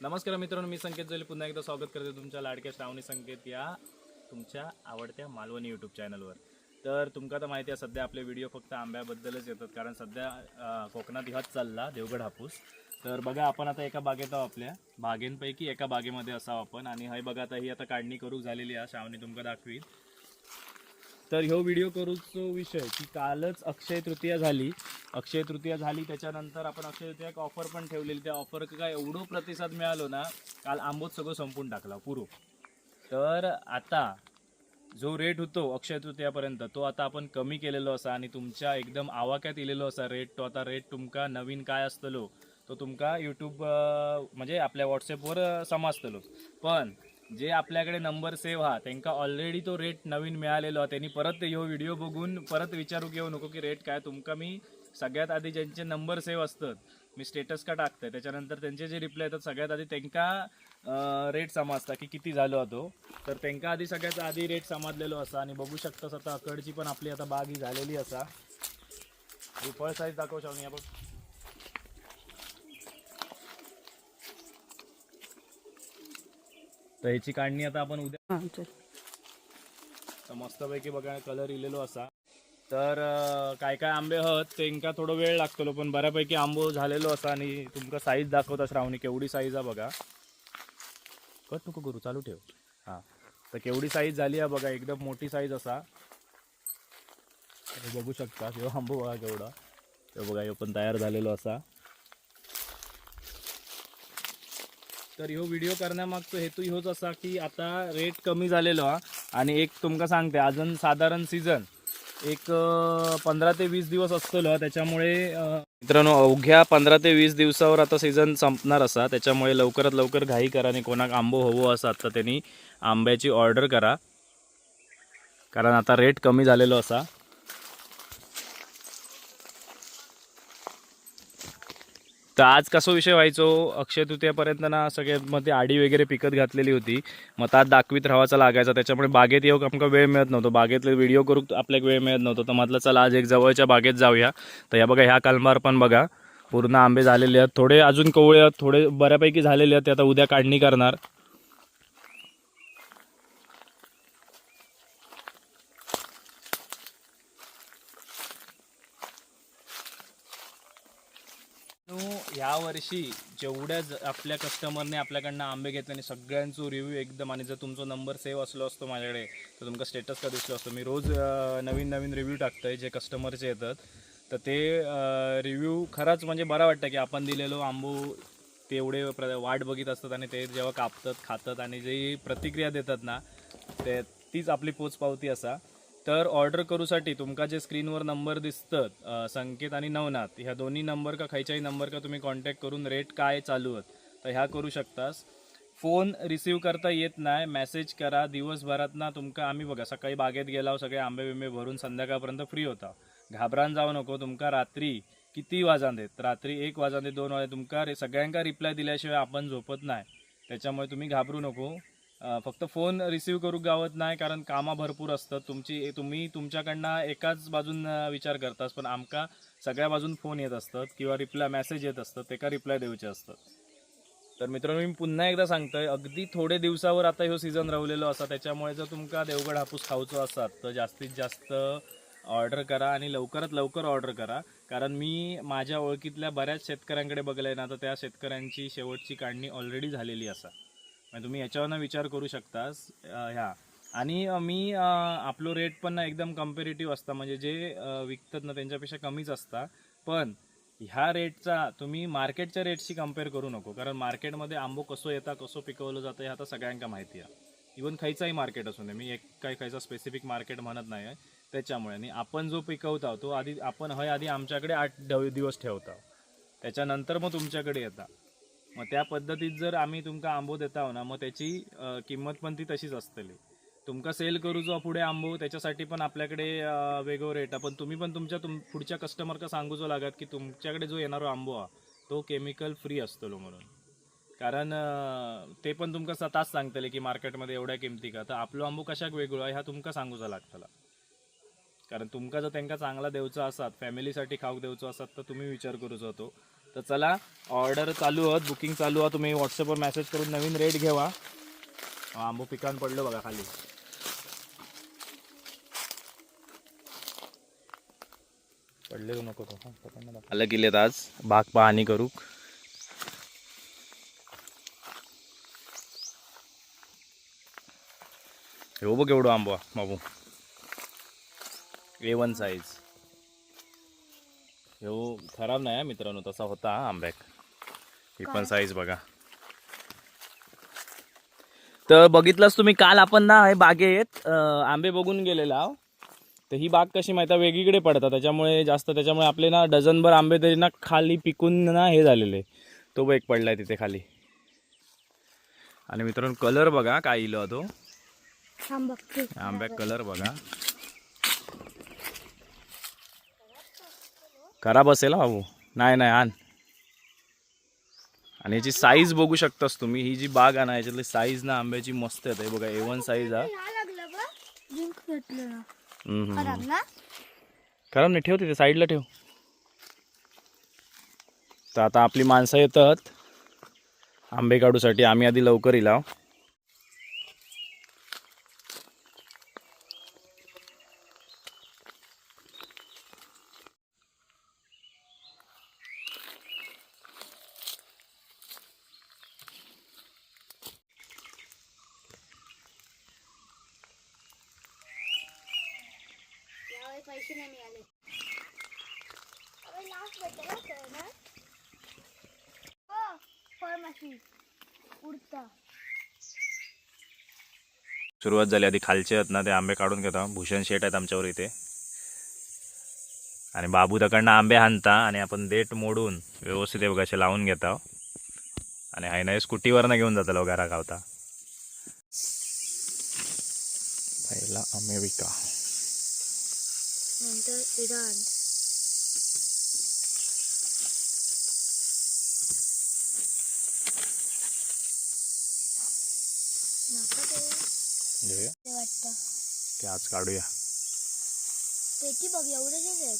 नमस्कार मित्रांनो, मी संकेत जोली पुन्हा एकदा स्वागत करते तुमच्या लाडक्या श्रावणी संकेत या तुमच्या आवडत्या मालवणी यूट्यूब चॅनलवर. तर तुमका तर माहिती आहे, सध्या आपले व्हिडिओ फक्त आंब्याबद्दलच येतात, कारण सध्या कोकणात ह्याच चालला देवगड हापूस. तर बघा, आपण आता एका बागेत आहोत, आपल्या बागेंपैकी एका बागेमध्ये असावं आपण. आणि हय बघा, आता ही आता काढणी करू झालेली आहे, श्रावणी तुमका दाखवीत. तर ह्यो व्हिडिओ करूचो विषय की कालच अक्षय तृतीया झाली. त्याच्यानंतर आपण अक्षय तृतीया ऑफर पण ठेवलेली. त्या ऑफर काय एवढं प्रतिसाद मिळालो ना, काल आंबोच सगळं संपून टाकला पुरो. तर आता जो रेट होतो अक्षय तृतीयापर्यंत, तो आता आपण कमी केलेलो असा आणि तुमच्या एकदम आवाक्यात इलेलो असा रेट. तो आता रेट तुमका नवीन काय असतलो तो तुमका यूट्यूब म्हणजे आपल्या व्हॉट्सअपवर समजतलो. पण जे आपल्याकडे नंबर सेव्ह हा त्यांना ऑलरेडी तो रेट नवीन मिळालेलो. त्यांनी परत ह्यो व्हिडिओ बघून परत विचारू घेऊ नको की रेट काय. तुमका मी सगळ्यात आधी ज्यांचे नंबर सेव्ह असतात, मी स्टेटस का टाकतोय, त्याच्यानंतर त्यांचे जे रिप्लाय येतात सगळ्यात आधी त्यांना रेट समजता की किती झालो होतो. तर त्यांना आधी सगळ्यात आधी रेट समजलेलो असा. आणि बघू शकतास आता अकडची पण आपली आता बाग ही झालेली असा. फळ साईज दाखव शावणी. बघ, तर ह्याची काढणी आता आपण उद्या. तर मस्तपैकी बघा कलर इलेलो असा. तर काय काय आंबे हत त्यांका थोडं वेळ लागतो, पण बऱ्यापैकी आंबो झालेलो असा. आणि तुमका साईज दाखवता श्रावणी केवढी साईज आहे बघा. कट नको करू, चालू ठेव. हां, तर केवढी साईज झाली आहे बघा, एकदम मोठी साईज असा. बघू शकता ह्यो आंबो बघा केवढा. तो बघा ह्यो पण तयार झालेलो असा. तर ह्यो व्हिडिओ करण्यामागचा हेतू ह्योच असा की आता रेट कमी झालेलो हा. आणि एक तुमका सांगते, अजून साधारण सीझन एक 15 ते 20 दिवस असतलो. त्याच्यामुळे मित्रांनो, अवघ्या 15 ते 20 दिवसावर आता सीझन संपणार असा. त्याच्यामुळे लवकरात लवकर घाई करा. आणि कोणाक आंबो हवो असतात तर त्यांनी आंब्याची ऑर्डर करा, कारण आता रेट कमी झालेलो असा. तर आज कसं विषय व्हायचो, अक्षय तृतीयापर्यंत ना सगळ्यामध्ये आडी वगैरे पिकत घातलेली होती. मग त्यात दाखवीत राहायचा लागायचा. त्याच्यामुळे बागेत येऊ आमका वेळ मिळत नव्हतो, बागेतले व्हिडिओ करू आपल्याला वेळ मिळत नव्हतो. तर म्हटलं चला आज एक जवळच्या बागेत जाऊया. तर या बघा, ह्या कलमार पण बघा पूर्ण आंबे झालेले आहेत. थोडे अजून कोवळे आहेत, थोडे बऱ्यापैकी झालेले आहेत. ते आता उद्या काढणी करणार. या वर्षी जेवढ्या आपल्या कस्टमरने आपल्याकडनं आंबे घेतले आणि सगळ्यांचं रिव्ह्यू एकदम. आणि जर तुमचा नंबर सेव्ह असलो असतो माझ्याकडे तर तुमका स्टेटस का दिसलो असतो. मी रोज नवीन नवीन रिव्ह्यू टाकतोय जे कस्टमरचे येतात. तर ते रिव्ह्यू खरंच म्हणजे बरं वाटतं की आपण दिलेलो आंबो तेवढे वाट बघित असतात. आणि ते जेव्हा कापतात, खातात आणि जे प्रतिक्रिया देतात ना, ते तीच आपली पोचपावती असा. तर ऑर्डर करूसाठी तुमका जे स्क्रीनवर नंबर दिसतात, संकेत आणि नवनाथ, ह्या दोन्ही नंबर का खयच्याही नंबर का तुम्ही कॉन्टॅक्ट करून रेट काय चालू आहेत तर ह्या करू शकतास. फोन रिसीव करता येत नाही, मेसेज करा. दिवसभरात ना तुमका आम्ही बघा सकाळी बागेत गेलाव, सगळे आंबे बिंबे भरून संध्याकाळपर्यंत फ्री होता. घाबरान जाऊ नको. तुमका रात्री किती वाजान देत, रात्री 1 वाजान दे, 2 वाजे, तुमका सगळ्यांका रिप्लाय दिल्याशिवाय आपण झोपत नाही. त्याच्यामुळे तुम्ही घाबरू नको. फक्त फोन रिसीव करू गावत नाही, कारण कामा भरपूर असतात. तुम्ही तुमच्याकडनं एकाच बाजून विचार करतास, पण आमका सगळ्या बाजून फोन येत असतात किंवा रिप्लाय मेसेज येत असतात, ते का रिप्लाय द्यायचे असतात. तर मित्रांनो, मी पुन्हा एकदा सांगतोय, अगदी थोडे दिवसावर आता ह्यो सीझन राहिलेलो असा. त्याच्यामुळे जर तुमका देवगड हापूस खाऊचो असतात तर जास्तीत जास्त ऑर्डर करा आणि लवकरात लवकर ऑर्डर करा. कारण मी माझ्या ओळखीतल्या बऱ्याच शेतकऱ्यांकडे बघलंय ना, तर त्या शेतकऱ्यांची शेवटची काढणी ऑलरेडी झालेली असा. म्हणजे तुम्ही याच्यावरनं विचार करू शकतास ह्या. आणि मी आपलो रेट पण ना एकदम कम्पेरेटिव्ह असता, म्हणजे जे विकतात ना त्यांच्यापेक्षा कमीच असता. पण ह्या रेटचा तुम्ही मार्केटच्या रेटशी कम्पेअर करू नको, कारण मार्केटमध्ये आंबो कसो येता, कसो पिकवलं जातं हे आता सगळ्यांका माहिती आहे. इवन खयचाही मार्केट असू नये, मी एक काही खायचा स्पेसिफिक मार्केट म्हणत नाही आहे. त्याच्यामुळे आणि आपण जो पिकवता तो आधी आपण आधी आमच्याकडे 8 दिवस ठेवता, त्याच्यानंतर मग तुमच्याकडे येता. मग त्या पद्धतीत जर आम्ही तुमका आंबो देता ना, मग त्याची किंमत पण ती तशीच असतली. तुमका सेल करूचो पुढे आंबो, त्याच्यासाठी पण आपल्याकडे वेगळं रेट आहे. पण तुम्ही पण पुढच्या कस्टमरका सांगूचो लागत की तुमच्याकडे जो येणारो आंबो हा तो केमिकल फ्री असतो म्हणून. कारण ते पण तुमका स्वतःच सांगतले की मार्केटमध्ये एवढ्या किमती का, तर आपलो आंबो कशाक वेगळो आहे ह्या तुमका सांगूचा लागतला. कारण तुमका जर त्यांना चांगला देवचा असतात, फॅमिलीसाठी खाऊक देवचो असतात, तर तुम्ही विचार करूचो होतो. तर चला ऑर्डर चालू आहोत, बुकिंग चालू आहे. तुम्ही व्हॉट्सअपवर मेसेज करून नवीन रेट घेवा. आंबो पिकान पडलो बघा खाली. पडलेलो नको तो आलं गेलेत आज बाग पाहणी करूक. हो बघ एवढं आंबा बाबू, A1 साईज. हो खराब नाही मित्रांनो, तसा होता आंब्याक. ही पण साईज बघा. तर बघितलंच तुम्ही, काल आपण ना हे बागेत आंबे बघून गेलेला. तर ही बाग कशी माहिती वेगळीकडे पडतात, त्याच्यामुळे त्याच्यामुळे आपले ना डझनभर आंबे तरी ना खाली पिकून ना हे झालेले. तो एक पडलाय तिथे खाली. आणि मित्रांनो कलर बघा काय इलो तो आंब्या, कलर बघा खराब असेल बाबू. नाही नाही आण. आणि याची साईज बघू शकतास तुम्ही. ही जी बाग आहे ना याच्यातली साईज ना आंब्याची मस्त आहे बघा. A1 साईज आहे. खराब नाही, ठेव तिथे साईडला ठेव. तर आता आपली माणसं येतात आंबे काढूसाठी. आम्ही आधी लवकर येईल. पैसे नाही मिळाले. सुरुवात झाली. आधी खालचे आहेत ना ते आंबे काढून घेता. भूषण शेठ आहेत आमच्यावर इथे. आणि बाबू तकडनं आंबे हाणता आणि आपण देठ मोडून व्यवस्थित बघा असे लावून घेता. आणि हाय ना स्कूटीवरनं घेऊन जाता घरा गावता. पहिला अमेरिका, नंतर इराण, ते आज काढूया. पेटी बघ एवढेच आहेत.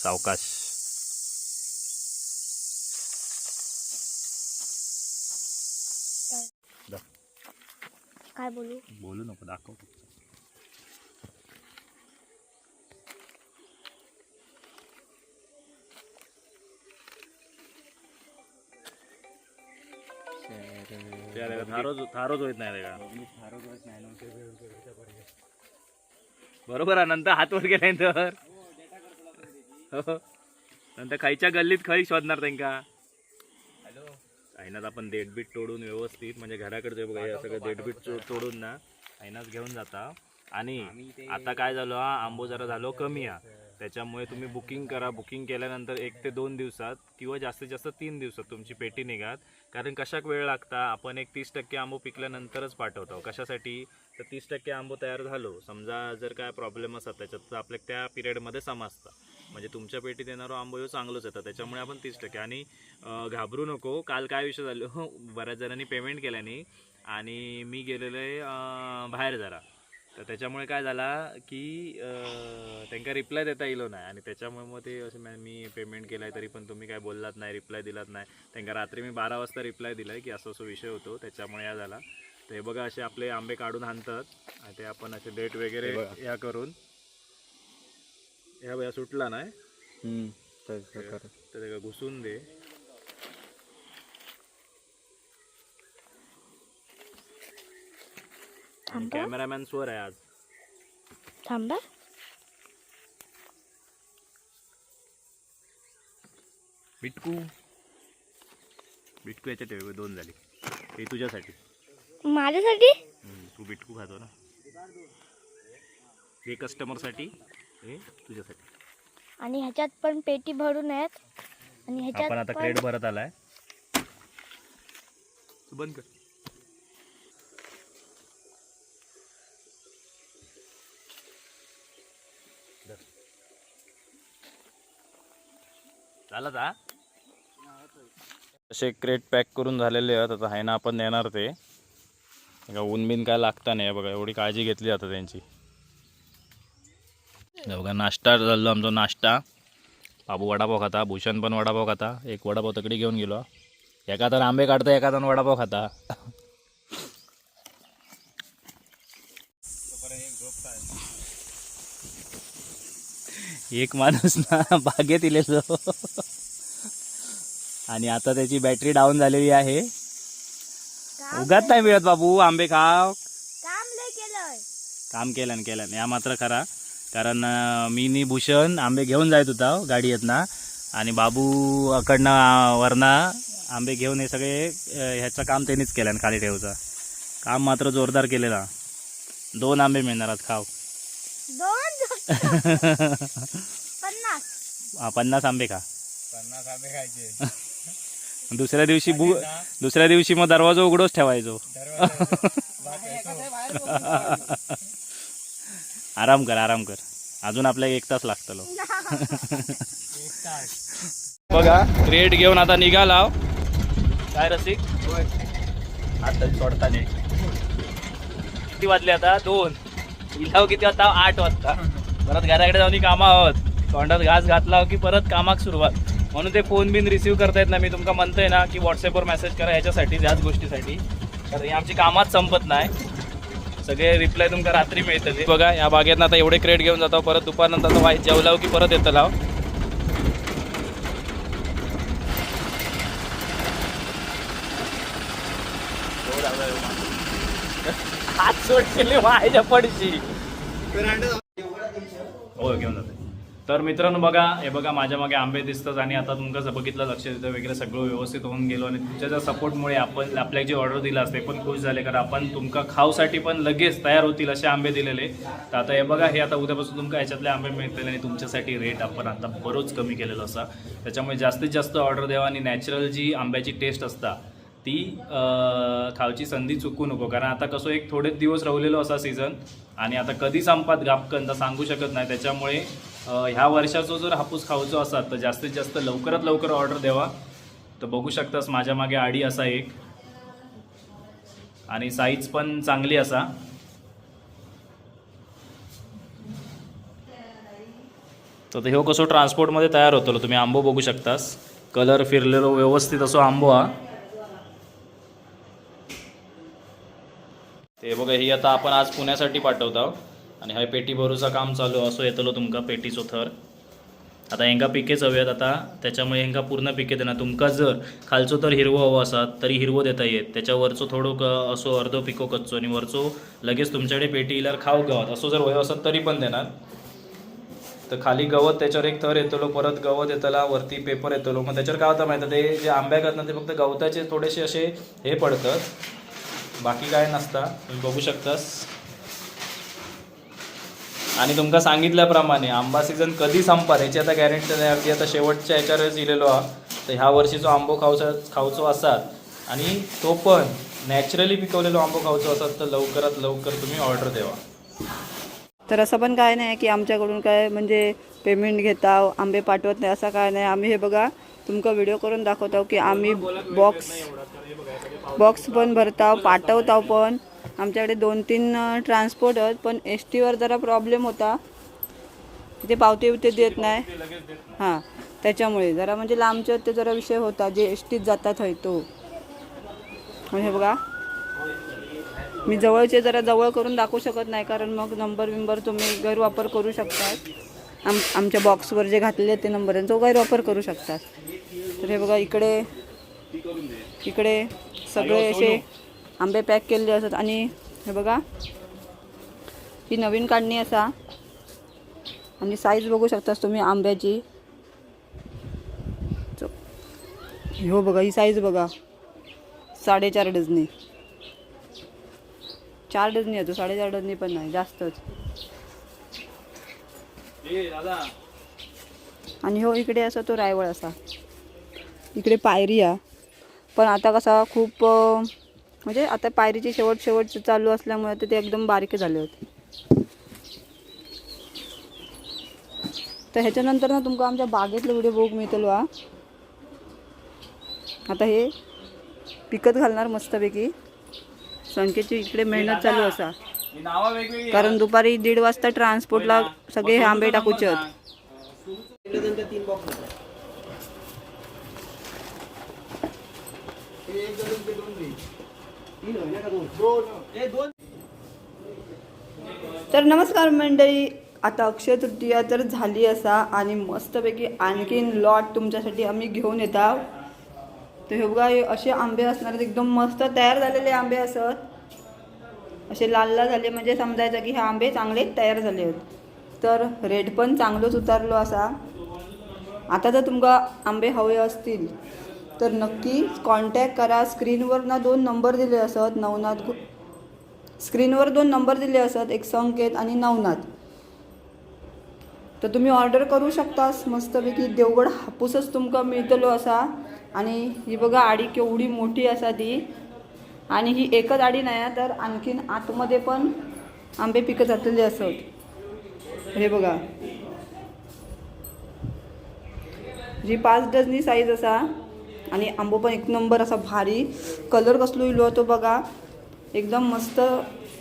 सावकाश. काय बोलू बोलू नको, दाखव. थारोच होत नाही बरोबर आहे. नंतर हातवर गेल्यानंतर नंतर खायच्या गल्लीत खाई शोधणार त्यांका. आईनाच आपण देठबीट तोडून व्यवस्थित म्हणजे घराकडे बघा हे सगळं देठबीट तोडून ना आईनाच घेऊन जाता. आणि आता काय झालं आंबो जरा झालो कमी आहे, त्याच्यामुळे तुम्ही बुकिंग करा. बुकिंग केल्यानंतर 1 ते 2 दिवसात किंवा जास्तीत जास्त 3 दिवसात तुमची पेटी निघात. कारण कशाक वेळ लागता, आपण एक 30% आंबो पिकल्यानंतरच पाठवतो. कशासाठी तर 30% आंबो तयार झालो समजा, जर काय प्रॉब्लेम असतात त्याच्यात तर आपल्या त्या पिरियडमध्ये समजतं. म्हणजे तुमच्या पेटीत येणारो आंबो चांगलंच येतं. त्याच्यामुळे आपण 30%. आणि घाबरू नको. काल काय विषय झालो बऱ्याच जणांनी पेमेंट केला नाही आणि मी गेलेलो आहे बाहेर जरा. तर त्याच्यामुळे काय झाला की त्यांना रिप्लाय देता येलो नाही. आणि त्याच्यामुळे मग ते असं मी पेमेंट केलं आहे तरी पण तुम्ही काय बोललात नाही, रिप्लाय दिलात नाही. त्यांना रात्री मी 12 वाजता रिप्लाय दिला आहे की असं असं विषय होतो, त्याच्यामुळे या झाला. तर हे बघा असे आपले आंबे काढून आणतात. ते आपण असे डेट वगैरे या करून ह्या बघा सुटला नाही तर घुसून दे. कॅमेरामॅन स्वर आहे आज. थांबा. बिटकू बिटकू याच्यात ठेव. 2 झाली. हे तुझ्यासाठी. माझ्यासाठी. तू बिटकू खातो ना. हे कस्टमरसाठी, हे तुझ्यासाठी. आणि ह्याच्यात पण पेटी भरून आहेत. आणि ह्याच्यात आपण आता क्रेट भरत आलाय. बंद कर. झालं का? असे क्रेट पॅक करून झालेले आहेत. आता आहे ना आपण नेणार ते. ऊन बिन काय लागता नाही बघा, एवढी काळजी घेतली जातं त्यांची. बघा नाश्ता झालो आमचा नाश्ता. बाबू वडापाव खाता, भूषण पण वडापाव खाता. एक वडापाव तकडी घेऊन गेलो. एका तर आंबे काढता, एका तर वडापाव खाता. एक माणूस ना बागेत इलेलो आणि आता त्याची बॅटरी डाऊन झालेली आहे. उगाच नाही मिळत बाबू आंबे खाव. काम केलं या मात्र खरा. कारण मी नी भूषण आंबे घेऊन जायत होता गाडीत ना, आणि बाबू अकडनं वरना आंबे घेऊन हे सगळे ह्याचं काम त्यांनीच केलं खाली ठेवचा. काम मात्र जोरदार केलेला. 2 आंबे मिळणार आज खाव. 50 आंबे खा. 50 आंबे खायचे. दुसऱ्या दिवशी मग दरवाजा उघडोच ठेवायचो. आराम कर. अजून आपल्याला 1 तास लागतलो. बघा क्रेट घेऊन आता निघाला. काय रसिक आता सोडता नाही. किती वाजले आता? 2. इलाव किती वाजता? 8 वाजता. परत घराकडे जाऊन कामा आहोत. तोंडात घास घातला की परत कामाक सुरुवात. म्हणून ते फोन बिन रिसीव्ह करता येत ना. मी तुमका म्हणतोय ना की व्हॉट्सअपवर मेसेज करा ह्याच्यासाठी, याच गोष्टीसाठी. तर ही आमची कामाच संपत नाही. सगळे रिप्लाय तुमका रात्री मिळतात. बघा या बागेत आता एवढे क्रेट घेऊन जातो. परत दुपारनंतर वाईट जेवलाव की परत येतं लाव. हात सोडलेले व्हायच्या पडशी. हो घेऊन जाते. तर मित्रांनो बघा हे बघा माझ्या मागे आंबे दिसतात आणि आता तुमचं बघितलं लक्ष देतं वगैरे सगळं व्यवस्थित होऊन गेलो. आणि तुमच्या सपोर्टमुळे आपण आपल्याला जे ऑर्डर दिला असते पण खुश झाले. कारण आपण तुमका खाऊसाठी पण लगेच तयार होतील असे आंबे दिलेले. तर आता हे बघा हे आता उद्यापासून तुमका ह्याच्यातले आंबे मिळतील आणि तुमच्यासाठी रेट आपण आता बरोच कमी केलेलं असा. त्याच्यामुळे जास्तीत जास्त ऑर्डर द्यावा आणि नॅचरल जी आंब्याची टेस्ट असता ती खावची संधी चुकू नको. कारण आता कसं एक थोडेच दिवस राहिलेलो असा सीझन आणि आता कधी संपात गापकन तर सांगू शकत नाही. त्याच्यामुळे ह्या वर्षाचा जर हापूस खाऊचो असा तर जास्तीत जास्त लवकरात लवकर ऑर्डर द्यावा. तर बघू शकतास माझ्या मागे आडी असा एक आणि साईज पण चांगली असा. तर ह्यो कसो ट्रान्सपोर्टमध्ये तयार होतो. तुम्ही आंबो बघू शकतास. कलर फिरलेलो व्यवस्थित असो आंबो हा. ते बघा ही आता आपण आज पुण्यासाठी पाठवतो आणि हा पेटी भरूचा काम चालू असो येतलो तुमका पेटीचो थर. आता हेंका पिकेच हवेत आता त्याच्यामुळे हेंका पूर्ण पिके देणार. तुमका जर खालचो तर हिरवो हवो असा तरी हिरवो देता येत. त्याच्यावरचो थोडो असो अर्धो पिको कच्चो आणि वरचो लगेच तुमच्याकडे पेटी इल्यावर खाऊ गवत असो जर वय असत तरी पण देणार. तर खाली गवत त्याच्यावर एक थर येतलो, परत गवत येतला, वरती पेपर येतलो. मग त्याच्यावर काय होतं माहिती ते जे आंब्या करतात ते फक्त गवताचे थोडेसे असे हे पडतात, बाकी काय नसता. तुम्ही बघू शकतास. आणि तुमका सांगितल्याप्रमाणे आंबा सीझन कधी संपात ह्याची आता गॅरंटी नाही. अगदी आता शेवटच्या ह्याच्यावरच इलेलो हा. तर ह्या वर्षीचो आंबो खाऊचो असात आणि तो पण नॅचरली पिकवलेलो आंबो खाऊचो असात तर लवकरात लवकर तुम्ही ऑर्डर द्यावा. तर असं पण काय नाही की आमच्याकडून काय म्हणजे पेमेंट घेता आंबे पाठवत नाही असं काय नाही. आम्ही हे बघा तुमका व्हिडिओ करून दाखवतो की आम्ही बॉक्स पण भरताव पाठवताव. पण आमच्याकडे 2-3 ट्रान्सपोर्ट आहेत पण एस टीवर जरा प्रॉब्लेम होता. ते पावते बिवते देत नाही. हां त्याच्यामुळे जरा म्हणजे लांबचे ते जरा विषय होता जे एस टीत जातात आहे तो. हे बघा मी जवळचे जरा जवळ करून दाखवू शकत नाही कारण मग नंबर तुम्ही गैरवापर करू शकता. आमच्या बॉक्सवर जे घातलेले ते नंबरांचा गैरवापर करू शकतात. तर हे बघा इकडे सगळे असे आंबे पॅक केलेले असतात. आणि हे बघा ही नवीन काढणी असा आणि साईज बघू शकतास तुम्ही आंब्याची. हो बघा ही साईज बघा 4.5 डझनी. 4 डझनी येतो, 4.5 डझनी पण नाही जास्तच. आणि हो इकडे असा तो रायवळ असा इकडे पायरी आहे. पण आता कसा खूप म्हणजे आता पायरीची शेवट चालू असल्यामुळे ते एकदम बारीक झाले होते. तर ह्याच्यानंतर ना तुमका आमच्या बागेतलं व्हिडिओ बघूक मिळतलो हा. आता हे पिकत घालणार मस्तपैकी. संख्येची इकडे मेहनत चालू असा. ही नावा वेगवेगळी कारण दुपारी 1:30 वाजता ट्रान्सपोर्टला सगळे हे आंबे टाकूचे आहेत. तर नमस्कार मंडळी, आता अक्षय तृतीया तर झाली असा आणि मस्तपैकी आणखीन लॉट तुमच्यासाठी आम्ही घेऊन येत आहोत. तर हे बघा, हे असे आंबे असणार आहेत, एकदम मस्त तयार झालेले आंबे असत. असे लाल लाल झाले म्हणजे समजायचं की हे आंबे चांगले तयार झाले आहेत. तर रेट पण चांगलंच उतारलो असा. आता जर तुमका आंबे हवे असतील तर नक्की कॉन्टॅक्ट करा. स्क्रीनवर 2 नंबर दिले असत. नवनाथ स्क्रीनवर 2 नंबर दिले असत, एक संकेत आणि नवनाथ. तर तुम्ही ऑर्डर करू शकतास. मस्तपैकी देवगड हापूसच तुमका मिळतलो असा. आणि ही बघा आडी केवढी मोठी असा ती. आणि ही एकच आडी नाही तर आणखीन आतमध्ये पण आंबे पिकत जातले असत. हे बघा, जी 5 डझनी साईज असा. आणि आंबो पण एक नंबर असा भारी. कलर कसलो इलो होतो बघा, एकदम मस्त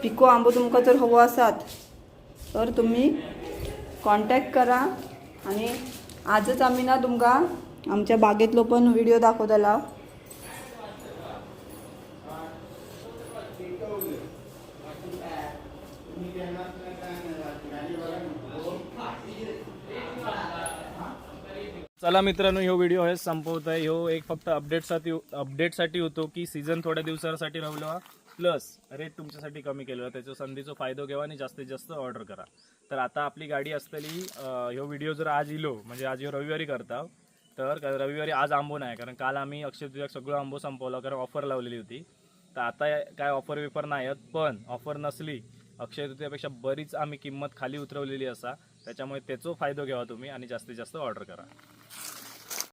पिको आंबो. तुमका जर हवं असात तर तुम्ही कॉन्टॅक्ट करा. आणि आजच आम्ही ना तुमका आमच्या बागेतलो पण व्हिडिओ दाखवतला. चला मित्रांनो, ह्यो व्हिडिओ हेच संपवत आहे. ह्यो एक फक्त अपडेटसाठी होतो की सीझन थोड्या दिवसासाठी राहिलो, प्लस रेट तुमच्यासाठी कमी केलेला. त्याच्या संधीचा फायदा घ्यावा आणि जास्तीत जास्त ऑर्डर करा. तर आता आपली गाडी असतली, ह्यो व्हिडिओ जर आज इलो म्हणजे आज ह्यो रविवारी करता, तर रविवारी आज आंबो नाही, कारण काल आम्ही अक्षय तृतीयाक सगळं आंबो संपवला, कारण ऑफर लावलेली होती. तर आता काय ऑफर विफर नाही आहेत, पण ऑफर नसली अक्षय तृतीयापेक्षा बरीच आम्ही किंमत खाली उतरवलेली असा. त्याच्यामुळे त्याचा फायदा घ्यावा तुम्ही आणि जास्तीत जास्त ऑर्डर करा.